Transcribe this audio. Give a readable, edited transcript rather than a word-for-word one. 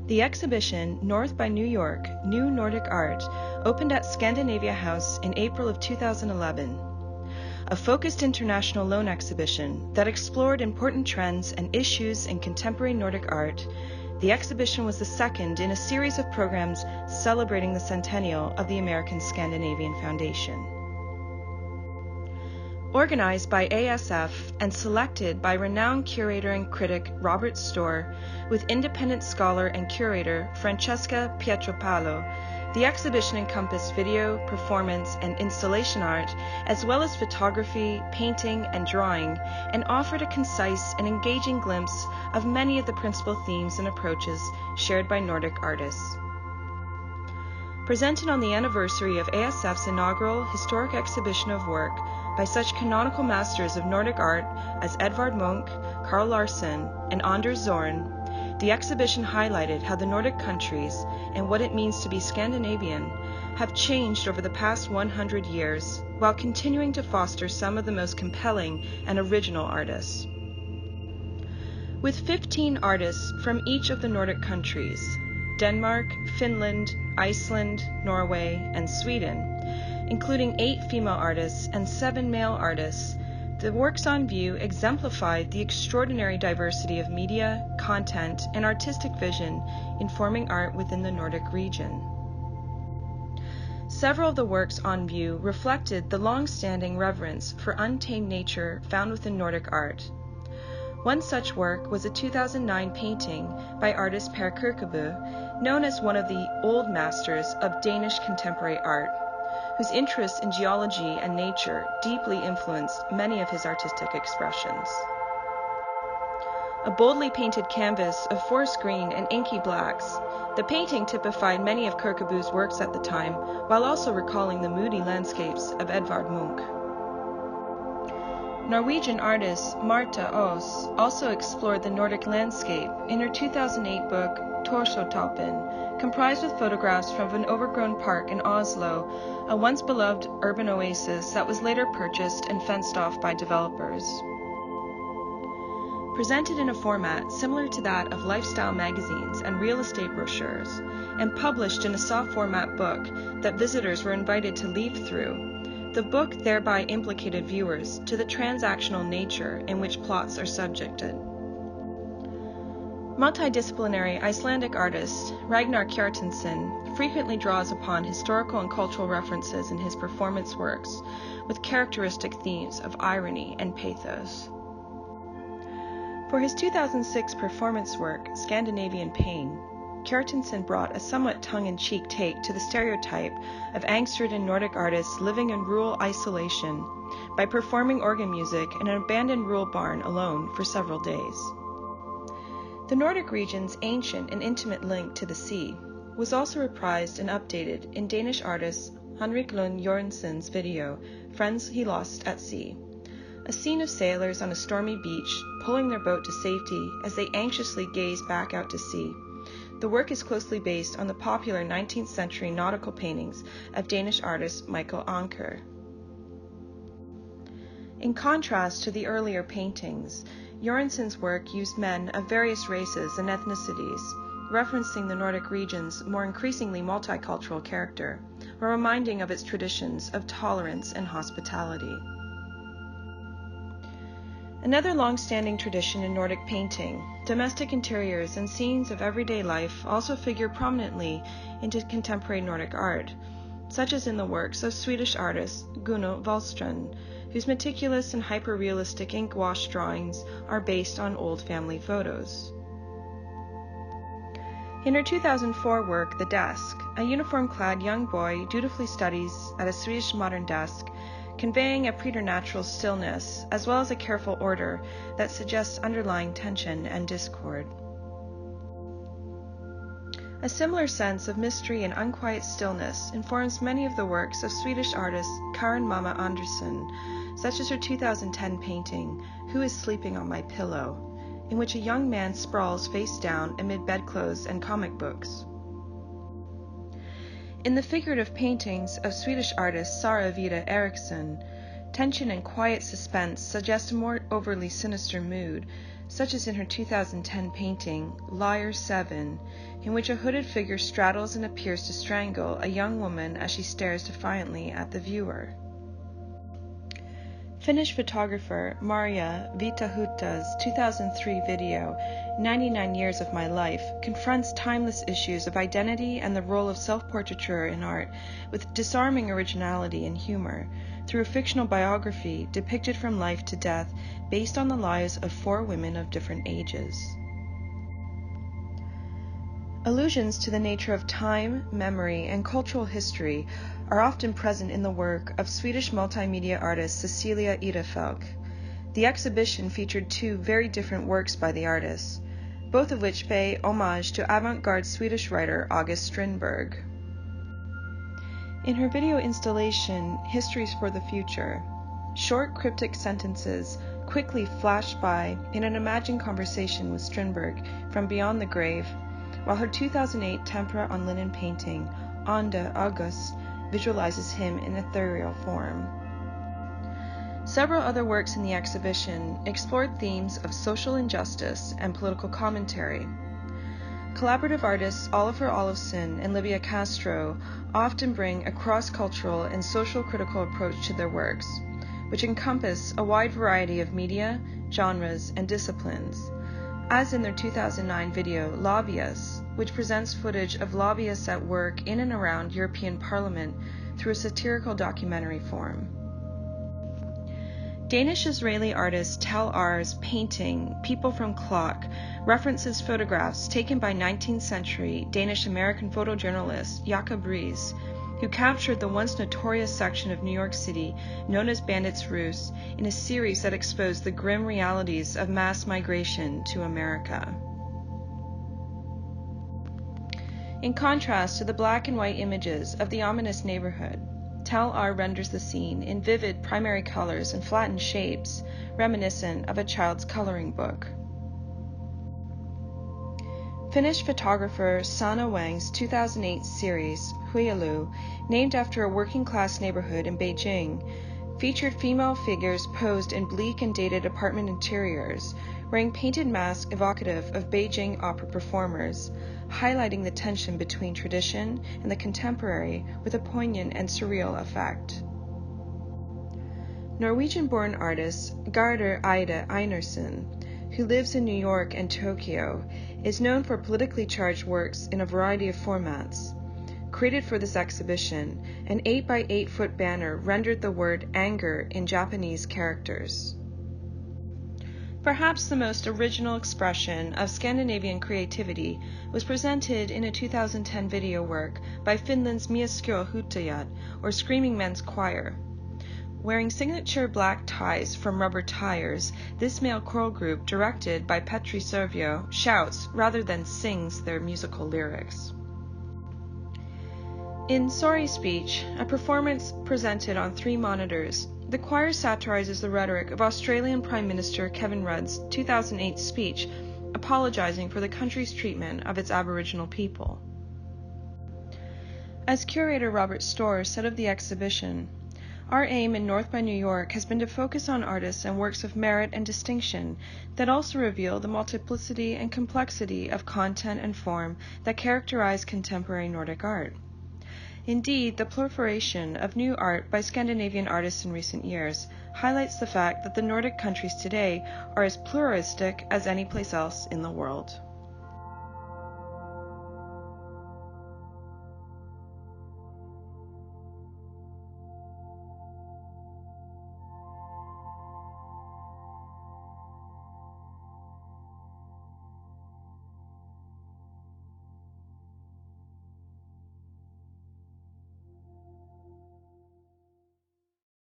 The exhibition, North by New York, New Nordic Art, opened at Scandinavia House in April of 2011. A focused international loan exhibition that explored important trends and issues in contemporary Nordic art, the exhibition was the second in a series of programs celebrating the centennial of the American Scandinavian Foundation. Organized by ASF and selected by renowned curator and critic Robert Storr, with independent scholar and curator Francesca Pietropaolo, the exhibition encompassed video, performance, and installation art, as well as photography, painting, and drawing, and offered a concise and engaging glimpse of many of the principal themes and approaches shared by Nordic artists. Presented on the anniversary of ASF's inaugural historic exhibition of work by such canonical masters of Nordic art as Edvard Munch, Carl Larsson, and Anders Zorn, the exhibition highlighted how the Nordic countries, and what it means to be Scandinavian, have changed over the past 100 years, while continuing to foster some of the most compelling and original artists. With 15 artists from each of the Nordic countries, Denmark, Finland, Iceland, Norway, and Sweden, including 8 female artists and 7 male artists, the works on view exemplified the extraordinary diversity of media, content, and artistic vision informing art within the Nordic region. Several of the works on view reflected the long-standing reverence for untamed nature found within Nordic art. One such work was a 2009 painting by artist Per Kirkeby, known as one of the old masters of Danish contemporary art, whose interest in geology and nature deeply influenced many of his artistic expressions. A boldly painted canvas of forest green and inky blacks, the painting typified many of Kirkeby's works at the time, while also recalling the moody landscapes of Edvard Munch. Norwegian artist Marte Aas also explored the Nordic landscape in her 2008 book Torshåltorpen, comprised with photographs from an overgrown park in Oslo, a once beloved urban oasis that was later purchased and fenced off by developers. Presented in a format similar to that of lifestyle magazines and real estate brochures, and published in a soft format book that visitors were invited to leaf through, the book thereby implicated viewers to the transactional nature in which plots are subjected. Multidisciplinary Icelandic artist Ragnar Kjartansson frequently draws upon historical and cultural references in his performance works, with characteristic themes of irony and pathos. For his 2006 performance work, Scandinavian Pain, Kjartansson brought a somewhat tongue-in-cheek take to the stereotype of angst-ridden Nordic artists living in rural isolation by performing organ music in an abandoned rural barn alone for several days. The Nordic region's ancient and intimate link to the sea was also reprised and updated in Danish artist Henrik Lund Jørgensen's video, Friends He Lost at Sea, a scene of sailors on a stormy beach pulling their boat to safety as they anxiously gaze back out to sea. The work is closely based on the popular 19th century nautical paintings of Danish artist Michael Anker. In contrast to the earlier paintings, Jørgensen's work used men of various races and ethnicities, referencing the Nordic region's more increasingly multicultural character, while reminding of its traditions of tolerance and hospitality. Another long-standing tradition in Nordic painting, domestic interiors and scenes of everyday life also figure prominently into contemporary Nordic art, such as in the works of Swedish artist Gunnel Wåhlstrand, whose meticulous and hyper-realistic ink wash drawings are based on old family photos. In her 2004 work, The Desk, a uniform-clad young boy dutifully studies at a Swedish modern desk, conveying a preternatural stillness as well as a careful order that suggests underlying tension and discord. A similar sense of mystery and unquiet stillness informs many of the works of Swedish artist Karin Mama Andersson, such as her 2010 painting, Who is Sleeping on My Pillow?, in which a young man sprawls face down amid bedclothes and comic books. In the figurative paintings of Swedish artist Sara-Vide Ericson, tension and quiet suspense suggest a more overly sinister mood, such as in her 2010 painting, Liar 7, in which a hooded figure straddles and appears to strangle a young woman as she stares defiantly at the viewer. Finnish photographer Marja Vitahuhta's 2003 video, 99 Years of My Life, confronts timeless issues of identity and the role of self-portraiture in art with disarming originality and humor, through a fictional biography depicted from life to death based on the lives of 4 women of different ages. Allusions to the nature of time, memory, and cultural history are often present in the work of Swedish multimedia artist Cecilia Edefalk. The exhibition featured 2 very different works by the artist, both of which pay homage to avant-garde Swedish writer August Strindberg. In her video installation, Histories for the Future, short cryptic sentences quickly flash by in an imagined conversation with Strindberg from beyond the grave, while her 2008 tempera on linen painting, Ande August, visualizes him in ethereal form. Several other works in the exhibition explored themes of social injustice and political commentary. Collaborative artists Ólafur and Libia Castro often bring a cross-cultural and social critical approach to their works, which encompass a wide variety of media, genres, and disciplines, as in their 2009 video Lobbyists, which presents footage of lobbyists at work in and around European Parliament through a satirical documentary form. Danish-Israeli artist Tal R's painting People from Clock references photographs taken by 19th century Danish-American photojournalist Jacob Riis, who captured the once notorious section of New York City known as Bandits Roost in a series that exposed the grim realities of mass migration to America. In contrast to the black and white images of the ominous neighborhood, Tal R renders the scene in vivid primary colors and flattened shapes, reminiscent of a child's coloring book. Finnish photographer Saana Wang's 2008 series, Huutajat, named after a working-class neighborhood in Beijing, featured female figures posed in bleak and dated apartment interiors, wearing painted masks evocative of Beijing opera performers, highlighting the tension between tradition and the contemporary with a poignant and surreal effect. Norwegian-born artist Gerda Eide Einarsson, who lives in New York and Tokyo, is known for politically charged works in a variety of formats. Created for this exhibition, an 8x8-foot banner rendered the word anger in Japanese characters. Perhaps the most original expression of Scandinavian creativity was presented in a 2010 video work by Finland's Mieskuoro Huutajat, or Screaming Men's Choir. Wearing signature black ties from rubber tires, this male choral group, directed by Petri Sirviö, shouts rather than sings their musical lyrics. In Sorry Speech, a performance presented on 3 monitors, the choir satirizes the rhetoric of Australian Prime Minister Kevin Rudd's 2008 speech apologizing for the country's treatment of its Aboriginal people. As curator Robert Storr said of the exhibition, "Our aim in North by New York has been to focus on artists and works of merit and distinction that also reveal the multiplicity and complexity of content and form that characterize contemporary Nordic art. Indeed, the proliferation of new art by Scandinavian artists in recent years highlights the fact that the Nordic countries today are as pluralistic as any place else in the world."